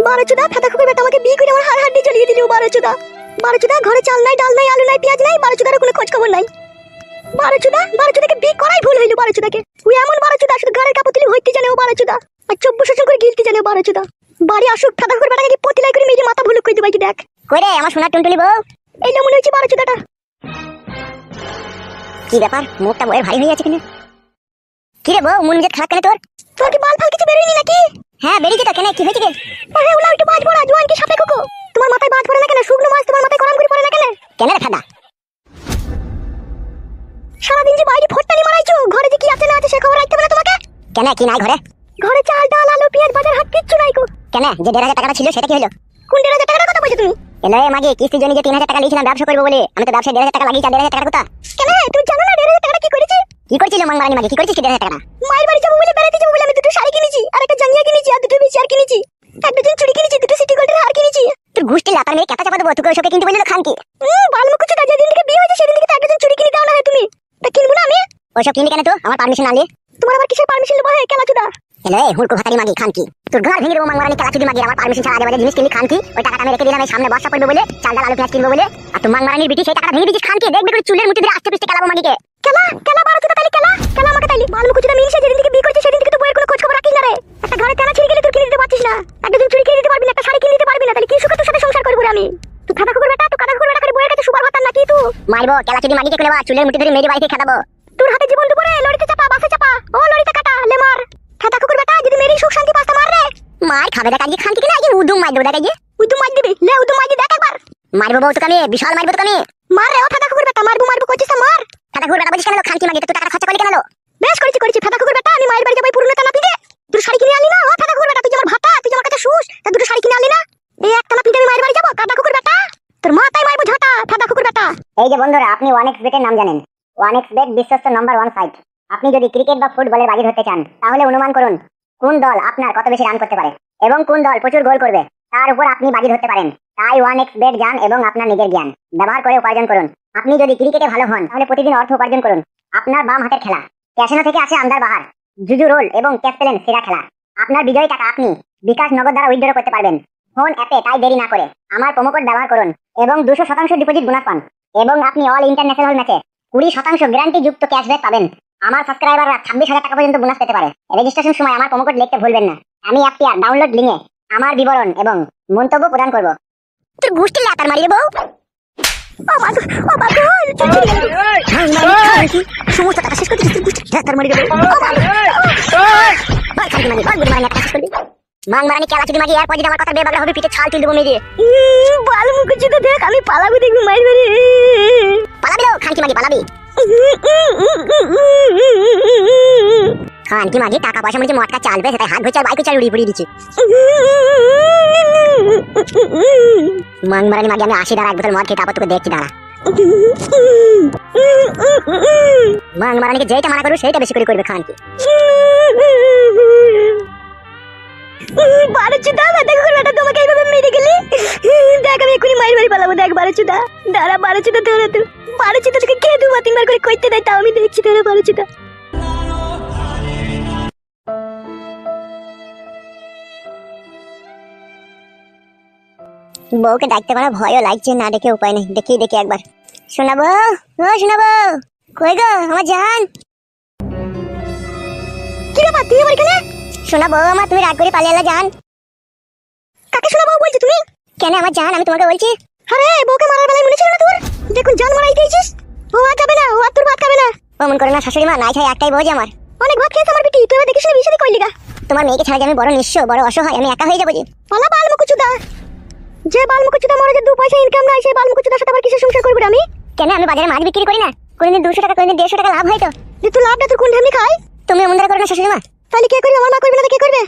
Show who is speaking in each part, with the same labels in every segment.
Speaker 1: বারোচোদা ফাটা কুকুর বেটা আমাকে বিয়ে করে আমার হাড় হাড্ডি জ্বালিয়ে দিল। বারোচোদা বারোচোদা ঘরে চাল নাই, ডাল নাই, আলু নাই, পেঁয়াজ নাই, বারোচোদার কোনো খোঁজ খবর নাই। বারোচোদাকে বিয়ে করাই ভুল হইলো। বারোচোদাকে ওই এমন বারোচোদা শুধু গাড়ির কাপড় তুলি হইতে জানে ও বারোচোদা, আর 24 করে গিলতে জানে ও বারোচোদা। বাড়ি আসুক ফাটা কুকুর বেটাকে কি পতিলাই করে মেরে মাথা ভুলুক করে দিবাই কি দেখ।
Speaker 2: কই রে আমার সোনার টুনটুনি বউ?
Speaker 1: এই না মনে হচ্ছে বারোচোদাটা।
Speaker 2: কি ব্যাপার, মুখটা বয়ে ভারী হয়ে আছে কিনা? কি রে বউ, মন মেজাজ খারাপ কেন তোর?
Speaker 1: তোর কি বাল ফাল কিছু বেরোয়নি নাকি?
Speaker 2: হ্যাঁ বেরিয়েছে তো, কেন কি হয়েছে কি?
Speaker 1: আরে ওলা একটু বাজ পড়া জোয়ান কি সাপে কোকো। তোমার মাথায় বাজ পড়ে না কেন? শুকনো মাছ তোমার মাথায় গরম করে পড়ে না কেন?
Speaker 2: কেন রে ফাদা?
Speaker 1: সারাদিন যে বাইরে ফট্টানি মারাইছো, ঘরে যে কি আছে না আছে সে খবর রাখতে পারে তোমাকে?
Speaker 2: কেন কি নাই ঘরে?
Speaker 1: ঘরে চাল ডাল আলু পেঁয়াজ বাজার হাট কিচ্ছু নাই গো।
Speaker 2: কেন যে 1,500 টাকাটা ছিল সেটা কি হলো?
Speaker 1: কোন 1,500 টাকার কথা বলছো তুমি?
Speaker 2: এলে মাগে কিস্তির জন্য যে 3,000 টাকা লিয়েছিলাম ব্যবসা করবো বলে, আমি তো ব্যবসায় 1,500 টাকা লাগিয়েছি। 1,500 টাকার কথা
Speaker 1: কেন তুমি জানো না 1,500 টাকা কি করেছে?
Speaker 2: কি করছিল মাংমারানি মাগে? কি করেছিস কি 1,500 টাকা?
Speaker 1: মায়ের বাড়ি যাবো বলে বেড়াতে যাবো বলে আমি দুটো শাড়ি কিনেছি, আর একটা জাঙ্গিয়া কিনেছি, আর দুটো বিচার কিনেছি, এক ডজন চুড়ি কিনেছি, দুটো সিটি গোল্ডের হার কিনেছি।
Speaker 2: তোর গুষ্টি লাপার মেরে কেটা চাপা দেবো, তোকে ওসবকে কিনতে বললি তো খান কি?
Speaker 1: বালমুকুচুদা যেদিন থেকে বিয়ে হয়েছে সেদিন থেকে তো এক ডজন চুড়ি কিনে দাও না হয় তুমি। তা কিনবো না আমি?
Speaker 2: ওসব কিনবি কেন তো আমার পারমিশন না নিয়ে?
Speaker 1: তোমার আবার কিসের পারমিশন নেবো? হ্যাঁ কেলাচুদা।
Speaker 2: এলে হুড়কো ভাতারি মাগি খান কি? তোর ঘর ভেঙে দেবো মাংমারানি কেলাচুদি মাগি। আমার পারমিশন ছাড়া আগে বাজে জিনিস কিনলি খান কি? ওই টাকাটা আমি রেখে দিলাম এই সামনে বর্ষা পড়বে বলে, চাল ডাল আলু পেঁয়াজ কিনবো বলে। আর তুই মাংমারানির বিটি সেই টাকাটা ভেঙে দিছিস খান কি? দেখবি করে চুলের মুঠি ধরে আস্তে পিস্তে কেলাবো মাগিকে।
Speaker 1: কেলা বারোচোদা তাইলে কেলা আমাকে তাইলে। বালমুকুচুদা মিনসে যেদিন থেকে বিয়ে করেছে সেদিন থেকে তো বইয়ের কোনো খোঁজ খবর রাখিস না রে। একটা ঘরে টানা ছিঁড়ে গেলে তুই কিনে দিতে পারছিস না, একটা দিন চুরি কিনে দিতে পারবি না, একটা শাড়ি কিনে দিতে পারবি না, তাহলে কি সুখে তোর সাথে সংসার করবো রে আমি? তুই খাতা কুকুর বেটা, তুই কাদা কুকুর বেটা করে বইয়ের কাছে সুপার ভাতার নাকি তুই?
Speaker 2: মারবো কেলাচুদি মাগিকে খুলে বা চুলের মুঠি ধরে মেরে বাড়িতে খেদাবো।
Speaker 1: তোর হাতে জীবন দুপুরে লড়িতে চাপা বাসে চাপা, ও লড়িতে কাটা লে মার। খাতা কুকুর বেটা যদি মেরি সুখ শান্তি পাস্তা মার রে।
Speaker 2: মার খাবে দেখ আজকে খান কি না? আজকে উদুম মার দেবো দেখ আজকে।
Speaker 1: উদুম মার দিবি? লে উদুম মার দি দেখ একবার।
Speaker 2: মারবো বউ তোকে আমি, বিশাল মারবো তোকে আমি।
Speaker 1: মার রে ও খাতা কুকুর বেটা, মারবো করছিস না মার।
Speaker 2: খাতা ঘুরে বেটা বলছিস কেন? খান কি মাগি? তুই টাকা খরচা করলি কেন?
Speaker 1: বেশ করেছি খাতা কুকুর বেটা। আমি মায়ের বাড়ি যাবো পুরনো টানা পিঠে, দুটো শাড়ি কিনে আনলি না? ও খাতা কুকুর বেটা তুই যে আমার ভাতা, তুই যে আমার কাছে শুস, তা দুটো শাড়ি কিনে আনলি না? এই একটা না পিঠে আমি মায়ের বাড়ি যাবো খাতা কুকুর বেটা, তোর মাথায় মারবো ঝাঁটা খাতা কুকুর বেটা।
Speaker 2: এই যে বন্ধুরা, আপনি 1xBet এর নাম জানেন? 1xBet বিশ্বস্ত নম্বর 1 সাইট। আপনি যদি ক্রিকেট বা ফুটবলের বাজি ধরতে চান তাহলে অনুমান করুন কোন দল আপনার কত বেশি রান করতে পারে এবং কোন দল প্রচুর গোল করবে, তার উপর আপনি বাজি ধরতে পারেন। তাই 1xBet যান এবং আপনার নিজের জ্ঞান ব্যবহার করে উপার্জন করুন। আপনি যদি ক্রিকেটে ভালো হন তাহলে প্রতিদিন অর্থ উপার্জন করুন। আপনার বাম হাতের খেলা ক্যাসিনো থেকে আসে আন্দার বাহার, জুজু রোল এবং ক্যাশ প্লেন সেরা খেলা। আপনার বিজয়ী টাকা আপনি বিকাশ নগদ দ্বারা উইথড্র করতে পারবেন ফোন অ্যাপে। তাই দেরি না করে আমার প্রোমো কোড ব্যবহার করুন এবং 200% ডিপোজিট বোনাস পান এবং আপনি অল ইন্টারন্যাশনাল ম্যাচে 20% গ্যারান্টি যুক্ত ক্যাশব্যাক পাবেন। আমার সাবস্ক্রাইবাররা 26,000 টাকা পর্যন্ত বোনাস পেতে পারে। রেজিস্ট্রেশন সময় আমার প্রোমো কোড লিখতে ভুলবেন না। আমি অ্যাপটি ডাউনলোড লিংকে আমার বিবরণ এবং মন্তব্য প্রদান করব।
Speaker 1: তোর গুষ্টি লাতার মারি রে বউ। ও বাবা সমস্ত টাকা শেষ করে দিচ্ছিস, গুষ্টি লাতার মারি রে বউ।
Speaker 2: মাংমারানি কেলাচুদি মাগি, এরপর যদি আমার কথা বেবাগলা হবে পিঠে ছাল তুলে দেবো মেরে।
Speaker 1: বালমুকুচুদা দেখ আমি পালাবো দেখবি মায়ের বাড়ি।
Speaker 2: পালাবি লো খানকি মাগি, পালাবি খানকি মাগি। টাকা পয়সা মনে মটকা চালবে সেটাই হাত ভেচার বাইক চাল উড়িয়ে পড়িয়ে দিচ্ছে। মাংমারানি মাগি আমি 80 টাকা এক বোতল মদ খেয়ে তারপর তোকে দেখছি দাঁড়া। মাংমারানিকে যেটা মানা করবে সেইটা বেশি করে করবে খানকি।
Speaker 1: বারোচোদা দেখ বেটা তোমাকে এইভাবে মেরে গেলি। দেখ আমি এখনই মায়ের বাড়ি পালাবো। দেখ বারোচোদা দাঁড়া, বারোচোদা ধরে তুই বারোচোদা তোকে কে 2-3 বার করে কইতে দেয় তাও আমি দেখছি তোরা বারোচোদা।
Speaker 2: বউকে ডাকতে পারা ভয়ও লাগছে, না দেখে উপায় নেই। দেখি একবার। শোনাবো ও শোনাবো, কই গো আমার জান?
Speaker 1: কি রে মা তুই আমার এখানে?
Speaker 2: শোনাবো আমার, তুমি রাগ করে পালিয়ে এলা জান।
Speaker 1: কাকে শোনাবো বলছো তুমি?
Speaker 2: কেন আমার জান, আমি তোমাকে বলছি।
Speaker 1: আরে বউকে মারার বেলায় মনে ছিল না তোর? দেখুন জান মারাই দিয়েছিস। ও আর যাবে না, ও আর তোর ভাত খাবে না।
Speaker 2: অমন করে না শাশুড়ি মা, নাই খাই একটাই বউ যে আমার।
Speaker 1: অনেক ভাত খেয়েছে আমার বিটি, তুই এবার দেখিস না বিয়ে শাদী করলি গা।
Speaker 2: তোমার মেয়েকে ছাড়া যে আমি বড় নিঃস্ব, বড় অসহায়, আমি একা হয়ে যাবো যে।
Speaker 1: পালা বালমুকুচুদা। যে বালমুকুচুদা মরে যে 2 পয়সা ইনকাম নাই, সেই বালমুকুচুদার সাথে আবার কিসের সংসার করবি আমি?
Speaker 2: কেন আমি বাজারে মাছ বিক্রি করি না? কোনদিন 200 টাকা, কোনদিন 150 টাকা লাভ হয় তো।
Speaker 1: যে তুই লাভটা তোর কোন ঢেমনি খাই?
Speaker 2: তুমি এমন ধরে করো না শাশুড়ি মা।
Speaker 1: তাহলে কে করবে? আমার মা করবে না তো কে করবে?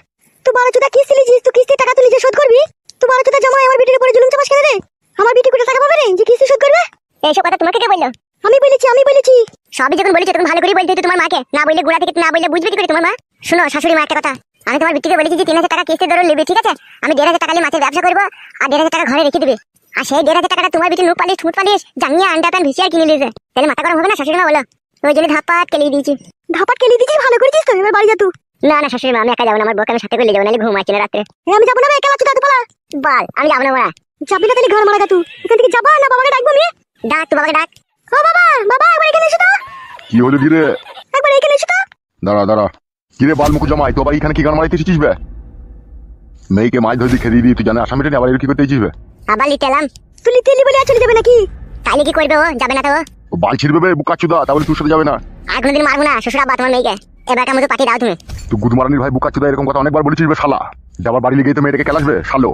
Speaker 1: তুই বারোচোদা কিস্তি লিছিস, তুই কিস্তি টাকা তুলি যে শোধ করবি। তুই বারোচোদা জামাই আমার বিটির উপরে জুলুম চাপাস কেন রে? আমার বিটি কোটি টাকা পাবে রে যে কিস্তি শোধ করবে?
Speaker 2: এইসব কথা তোমাকে কে বললো?
Speaker 1: আমি বলেছি।
Speaker 2: সবই যখন বলেছি তখন ভালো করে বলতে হতো তোমার মাকে। না বললে গোড়া থেকে না বললে বুঝবে কি করে তোমার মা? শোনো শাশুড়ি মা একটা কথা, আমি তোমার বিটিকে বলেছি যে 3,000 টাকা কিস্তি ধরে নেবে, ঠিক আছে? আমি 1,500 টাকা নিয়ে মাছের ব্যবসা করবো আর 1,500 টাকা ঘরে রেখে দিবে। আর সেই 1,500 টাকাটা তোমার বিটি নুক পালিশ ঠুট পালিশ জাঙ্গিয়া আন্ডা প্যান ভিসিয়ার কিনে নিয়েছে। তাহলে মাথা গরম হবে না শাশুড়ি মা বলো? ওই জন্য ধাপাত কেলিয়ে দিয়েছি।
Speaker 1: ধাপাত কেলিয়ে দিয়েছিস, ভালো করেছিস তো। এবার বাড়ি যা তুই।
Speaker 2: না না শাশুড়ি মা, আমি একা যাবো না, আমার বউকে আমি সাথে করে নিয়ে যাবো, নাহলে ঘুম আসছে না রাত্রে।
Speaker 1: আমি যাবো না রে, কেলা চুদা, তুই পালা।
Speaker 2: বল, আমি যাবো না বড়া।
Speaker 1: যাবি না তাহলে ঘর মারা তুই। এখান থেকে যাবা না বাবাকে ডাকবো আমি?
Speaker 2: ডাক, তুই বাবাকে ডাক।
Speaker 1: ও বাবা, বাবা একবার এখানে এসো তো।
Speaker 3: কি হলো কি রে?
Speaker 1: একবার এখানে এসো তো।
Speaker 3: দাঁড়া দাঁড়া, কি রে বাল মুখ জামাই, তো আবার এখানে কি গান মারাইতে এসেছিস বে? মেয়েকে মাছ ধরে দিয়ে খেয়ে দিয়ে তুই জানে আসামিটা আবার এর কি করতে এসেছিস বে?
Speaker 2: আবার লিতে এলাম।
Speaker 1: তুই লিতেলি বলে আর চলে যাবে নাকি?
Speaker 2: তাইলে কি করবে ও? যাবে না তো?
Speaker 3: ও বাল ছিড়বে বে বুকাচুদা, তাহলে তোর সাথে যাবে না।
Speaker 2: আর কোনোদিন মারবো না শ্বশুর আব্বা তোমার মেয়েকে। এবার কেমন পাঠিয়ে দাও তুমি।
Speaker 3: তুই গুদমারানির ভাই বুকাচুদা এরকম কথা অনেকবার বলেছিস বে শালা। যাবার বাড়ি লেগে তো মেয়েটাকে খেলাসবে শালো।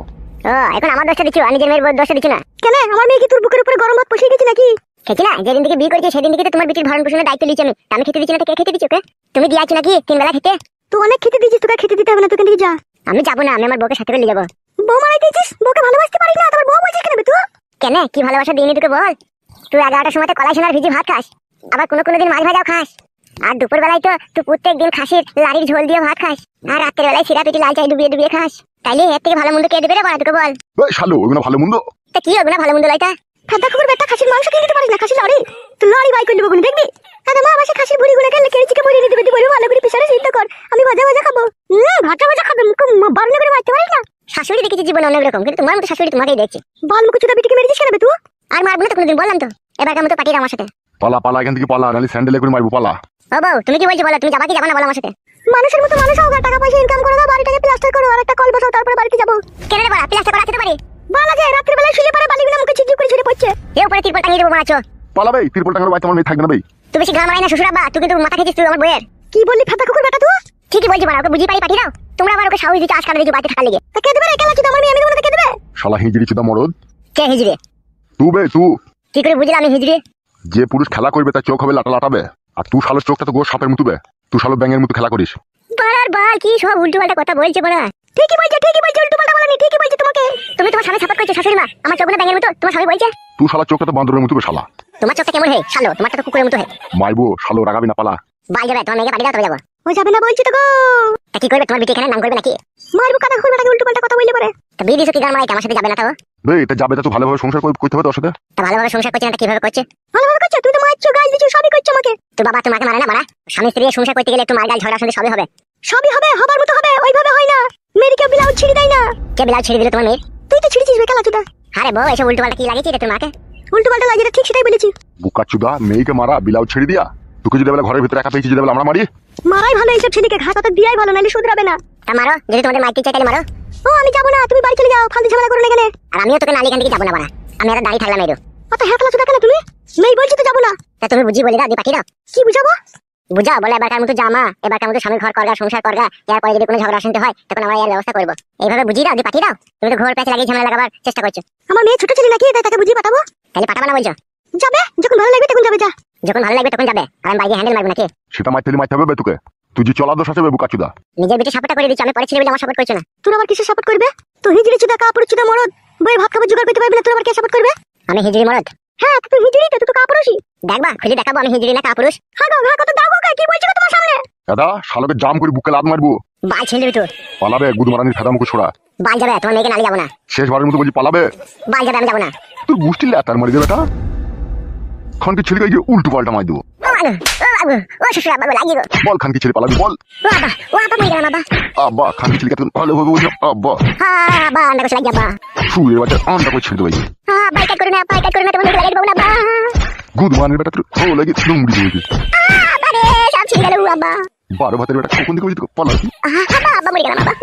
Speaker 2: ও এখন আমার দোষটা দিচ্ছ, আর নিজের মেয়ের দোষটা দিচ্ছ না?
Speaker 1: কেন আমার মেয়ে কি তোর বুকের উপরে গরম ভাত বসিয়ে গেছে নাকি?
Speaker 2: খেয়েছি না, যেদিন থেকে বিয়ে করেছি সেদিন থেকে তো তোমার বিটির ভরণ পোষণের দায়িত্ব লিছি আমি। তা আমি খেতে দিচ্ছি না তো কে খেতে দিচ্ছি ওকে? তুমি দিয়েছো নাকি 3 বেলা খেতে?
Speaker 1: তুই অনেক খেতে দিয়েছিস, তোকে খেতে দিতে হবে না, তুই এখান থেকে যা।
Speaker 2: আমি যাবো না, আমি আমার বউকে সাথে করে নিয়ে যাবো।
Speaker 1: বউ মারাই দিয়েছিস, বউকে ভালোবাসতে পারিস না, তোমার বউ বলছিস কেন বে তুই?
Speaker 2: কেন কি ভালোবাসা দিইনি তোকে বল? তুই 11টার সময় কলাই সোনার ভিজি ভাত খাস, আবার কোনো দিন মাছ ভাজাও খাস, আর দুপুর বেলায় তো তুই প্রত্যেক দিন খাসির লাড়ির ঝোল দিয়ে ভাত খাস, আর রাতের বেলায় সিরা পিটি লাল চাই ডুবিয়ে ডুবিয়ে খাস। তাইলে এর থেকে ভালো মন্দ কে দেবে রে বড়া, তোকে বল।
Speaker 3: এই শালো, ওগুলো ভালো মন্দ।
Speaker 2: তা কি হবে না ভালো মন্দ লাইটা?
Speaker 1: ফাদা কুকুর বেটা, খাসির মাংস খেয়ে দিতে পারিস না, খাসির লড়ি তুই লড়ি বাই করে দেবো কোন দেখবি? দাদা মা বাসা খাসির ভুড়ি গুলো খেলে কেড়ে চিকে ভরে দিতে দিতে বলে ভালো করে পিছনে সিদ্ধ কর, আমি ভাজা ভাজা খাবো। ভাজা ভাজা খাবে, মুখ বারণে করে মারতে পারিস না।
Speaker 2: শাশুড়ি দেখেছি জীবনে অনেক রকম, কিন্তু তোমার মতো শাশুড়ি তোমাকেই দেখছি।
Speaker 1: বাল মুখ চুদা বিটিকে মেরে দিস কেন বে তুই?
Speaker 2: আর মারবো না তো কোনোদিন, বললাম তো। এবার কেমন তো পাঠিয়ে দাও আমার সাথে।
Speaker 3: পালা পালা এখান থেকে পালা, নাহলে স্যান্ডেলে করে মারবো পালা।
Speaker 2: ও বউ, তুমি কি বলছো বলো, তুমি যাবা কি যাবা না বলো আমার সাথে?
Speaker 1: মানুষের মতো মানুষ হোক, আর টাকা পয়সা ইনকাম করে দাও, বাড়িটাকে প্লাস্টার করো, আর একটা কল বসাও, তারপরে বাড়িতে যাবো।
Speaker 2: কেন রে বড়া, প্লাস্টার করা যেতে পারে?
Speaker 1: বালা যায় রাত্রি বেলায় শুলে পরে বালিগুলো মুখে ছিটচিট করে ঝরে পড়ছে।
Speaker 2: এ উপরে তিরপল টাঙিয়ে দেবো মারাচ্ছ।
Speaker 3: পালা বে, তিরপল টাঙানোর বাইতে আমার মেয়ে থাকবে না বে।
Speaker 2: তুই বেশি ঘাম মারাই না শ্বশুর আব্বা, তুই কিন্তু মাথা খেয়েছিস তুই আমার বইয়ের।
Speaker 1: কি বললি ফাদা কুকুর বেটা তুই?
Speaker 2: ঠিকই বলছি বড়া, ওকে বুঝিয়ে পারি পাঠিয়ে দাও। তোমরা আবার ওকে সাহস দিচ্ছ আজকাল দিচ্ছ বাড়িতে থাকার লেগে।
Speaker 1: তা কে দেবে রে কেলা চুদা, আমার মেয়ে আমি দেবো না, কে দেবে?
Speaker 3: শালা হিজড়ি চুদা মরদ।
Speaker 2: কে হিজড়ে?
Speaker 3: তুই বে তুই।
Speaker 2: কি করে বুঝলাম আমি হিজড়ে?
Speaker 3: যে পুরুষ খেলা করবে তার চোখ হবে লাটা লাটাবে, আর তুই শালোর চোখটা তো গোর সাপের মতো বে। তুই শালো ব্যাঙের মতো খেলা করিস।
Speaker 2: বাড়ার বাল কি সব উল্টো পাল্টা কথা বলছে বড়া।
Speaker 1: ঠিকই বলছে, উল্টো পাল্টা বলেনি, ঠিকই বলছে তোমাকে।
Speaker 2: তুমি তোমার স্বামী সাপোর্ট করছো শাশুড়ি মা, আমার চোখগুলো ব্যাঙের মতো, তোমার স্বামী বলছে।
Speaker 3: তুই শালা চোখটা তো বান্দরের মতো বে শালা।
Speaker 2: তোমার চোখটা কেমন হয় শালো, তোমারটা তো কুকুরের মতো হয়।
Speaker 3: মারবো শালো, রাগাবি না পালা।
Speaker 2: বাল যাবে, তোমার মেয়েকে পাঠিয়ে দাও তবে যাবো।
Speaker 1: ও যাবে না বলছি তো গো।
Speaker 2: তা কি করবে তোমার বিটি এখানে নাম করবে নাকি?
Speaker 1: মারবো কাদা কুকুর বেটাকে, উল্টো পাল্টা কথা বললে পরে।
Speaker 2: তা বিয়ে দিছো কি গান মারাইতে, আমার সাথে যাবে না তাও?
Speaker 3: বে এটা যাবে, তা তুই ভালোভাবে সংসার করতে হবে তোর সাথে।
Speaker 2: তা ভালোভাবে সংসার করছে না, তা কিভাবে করছে?
Speaker 1: ভালোভাবে করছো, তুই তো মারছো, গাল দিচ্ছো, সবই করছো আমাকে।
Speaker 2: তো বাবা তোমাকে মারে না মারা? স্বামী স্ত্রী সংসার করতে গেলে একটু মারগাল ঝগড়া শুনতে সবই হবে।
Speaker 1: সবই হবে, হবার মতো হবে, ওইভাবে হয় না। মেয়েকে ব্লাউজ ছিঁড়ে দেয় না।
Speaker 2: কে বিলাল ছেড়ে দিল তোমার মেয়ের?
Speaker 1: তুই তো ছিঁড়েছিস বে কেলা চুদা।
Speaker 2: আরে বউ, এসব উল্টো পাল্টা কি লাগিয়েছি রে তোর মাকে?
Speaker 1: উল্টো পাল্টা লাগে, ঠিক সেটাই বলেছি।
Speaker 3: বুকাচুদা, মেয়েকে মারা ব্লাউজ ছেড়ে দিয়া। তোকে যদি বলে ঘরের ভিতরে একা পেয়েছি, যদি বলে আমরা মারি।
Speaker 1: মারাই ভালো, এইসব ছেলেকে ঘাস পাতা দিয়াই ভালো, নাহলে শুধরাবে না।
Speaker 2: তা মারো, যদি তোমাদের মাইক চাই তাহলে মারো।
Speaker 1: ও আমি যাবো না, তুমি বাড়ি চলে যাও, ফালতু ঝামেলা করো না এখানে।
Speaker 2: আর আমিও তোকে নালি এখান থেকে যাবো না বাড়া, আমি আর দাঁড়িয়ে থাকলাম এরো।
Speaker 1: অত হ্যাকলা চুদা কেন তুমি? মেয়ে বলছি তো যাবো না।
Speaker 2: তা তুমি বুঝিয়ে বলে দাও, দিয়ে পাঠিয়ে দাও।
Speaker 1: কি বুঝাবো?
Speaker 2: বুঝাও, বলে এবারকার মতো জামা, এবারকার মতো স্বামীর ঘর করগা, সংসার করগা, এরপরে যদি কোনো ঝগড়া শুনতে হয় তখন আমরা এর ব্যবস্থা করবো। এইভাবে বুঝিয়ে দাও, দিয়ে পাঠিয়ে দাও। তুমি তো ঘোর প্যাঁচ লাগিয়ে ঝামেলা লাগাবার চেষ্টা করছো।
Speaker 1: আমার মেয়ে ছোট ছেলে নাকি, তাই তাকে বুঝিয়ে পাঠাবো।
Speaker 2: তাহলে পাঠাবা না বলছো?
Speaker 1: যাবে, যখন ভালো লাগবে তখন যাবে, যা।
Speaker 2: যখন ভালো লাগবে তখন যাবে, আর আমি বাড়ি হ্যান্ডেল মারবো নাকি?
Speaker 3: সেটা মারতে হবে বে তোকে। তুই যে চলা দোষ আছে বে বুকাচুদা।
Speaker 2: নিজের বিটি সাপোর্টটা করে দিচ্ছি, আমি পরে ছেলে বলে আমার সাপোর্ট করছো না।
Speaker 1: তোর আবার কিসের সাপোর্ট করবে? তো হিজড়ি চুদা, কাপড় চুদা মরদ, বই ভাত খাবার জোগাড় করতে পারবে না, তোর আবার কে সাপোর্ট করবে?
Speaker 2: আমি হিজড়ি মরদ?
Speaker 1: হ্যাঁ তুই হিজড়ি, তো তুই তো কাপুরুষই।
Speaker 2: দেখবা খুলে দেখাবো আমি হিজড়ি না কাপুরুষ।
Speaker 1: হ্যাঁ গো, হ্যাঁ কত দাও গো, কি বলছো তোমার সামনে?
Speaker 3: দাদা শালোকে জাম করে বুকে লাত মারবো।
Speaker 2: বাল ছেড়ে তো
Speaker 3: পালাবে, গুদমারানির ফেদা মুখে ছোড়া।
Speaker 2: বাল যাবে, তোমার মেয়েকে নালি যাবো না।
Speaker 3: শেষবারের মতো বলছি পালাবে।
Speaker 2: বাল যাবে, আমি যাবো না।
Speaker 3: তুই গুষ্টি লেতার মারি দেবে তা খানকে ছেলেকে গিয়ে উল্টো পাল্টা মার দেবো।
Speaker 2: ও শ্বশুর আব্বা লাগিয়ে গো।
Speaker 3: বল খানকে ছেলে পালাবি বল।
Speaker 2: ও আব্বা মরে গেলাম আব্বা।
Speaker 3: আব্বা খানকে ছেলেকে তুমি ভালোভাবে বলছো আব্বা।
Speaker 2: হ্যাঁ আব্বা, আন্ডা কষে লাগিয়ে আব্বা।
Speaker 3: শুয়ে বাচ্চা আন্ডা করে ছেড়ে দেবে।
Speaker 2: হ্যাঁ বাইকাট করে না, বাইকাট করে না, তোমার লাগিয়ে দেবো না আব্বা।
Speaker 3: গুদমারানির বেটা তোর লাগে লুমড়ি দেবে।
Speaker 2: আব্বা রে, সব ছিঁড়ে গেল আব্বা।
Speaker 3: 12 ভাতের বেটা কখন থেকে বলছি তোকে পালাবি।
Speaker 2: আব্বা, আব্বা মরে গেলাম আব্বা।